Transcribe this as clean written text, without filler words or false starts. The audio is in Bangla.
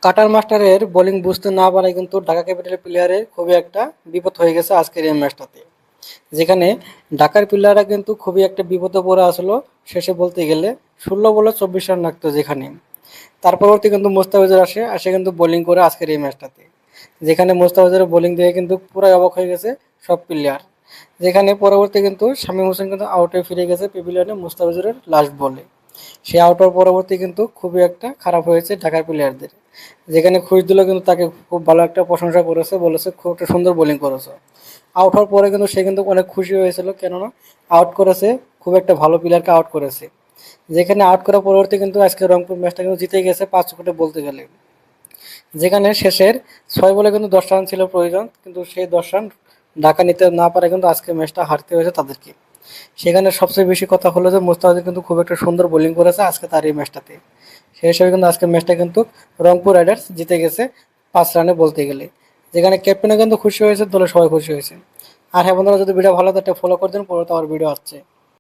কাটার মাস্টারের বোলিং বুঝতে না পারায় কিন্তু ঢাকা ক্যাপিটাল প্লেয়ারের খুবই একটা বিপদ হয়ে গেছে আজকের এই ম্যাচটাতে। যেখানে ঢাকার প্লেয়াররা কিন্তু খুবই একটা বিপদে পড়ে আসলো। শেষে বলতে গেলে 16 বলে 24 রান রাখতো যেখানে। তার পরবর্তী কিন্তু মোস্তাফিজুর আসে কিন্তু বোলিং করে আজকের এই ম্যাচটাতে। যেখানে মোস্তাফিজুরের বোলিং দিয়ে কিন্তু পুরো অবাক হয়ে গেছে সব প্লেয়ার। যেখানে পরবর্তী কিন্তু শামীম হোসেন কিন্তু আউটে ফিরে গেছে প্যাভিলিয়নে মোস্তাফিজুরের লাস্ট বলে। সে আউট হওয়ার পরবর্তী কিন্তু খুবই একটা খারাপ হয়েছে ঢাকার প্লেয়ারদের। যেখানে খুশদিলও কিন্তু তাকে খুব ভালো একটা প্রশংসা করেছে, বলেছে খুব একটা সুন্দর বোলিং করেছে। আউট হওয়ার পরে কিন্তু সে কিন্তু অনেক খুশি হয়েছিল, কেননা আউট করেছে, খুব একটা ভালো প্লেয়ারকে আউট করেছে। যেখানে আউট করার পরবর্তী কিন্তু আজকে রংপুর ম্যাচটা কিন্তু জিতে গেছে 5 উইকেটে বলতে গেলে। যেখানে শেষের 6 বলে কিন্তু 10 রান ছিল প্রয়োজন, কিন্তু সেই 10 রান ঢাকা নিতে না পারে কিন্তু আজকে ম্যাচটা হারতে হয়েছে তাদেরকে। সেখানে সবচেয়ে বেশি কথা হলো যে মুস্তাফিজ কিন্তু খুব একটা সুন্দর বোলিং করেছে আজকে তার এই ম্যাচটাতে। সেই হিসেবে কিন্তু আজকের ম্যাচটা কিন্তু রংপুর রাইডার্স জিতে গেছে 5 রানে বলতে গেলে। যেখানে ক্যাপ্টেনও কিন্তু খুশি হয়েছে, দলের সবাই খুশি হয়েছে। আর হ্যাঁ বন্ধুরা, যদি ভিডিও ভালো থাকে ফলো করে দিন, পরে তো আমার ভিডিও আসছে।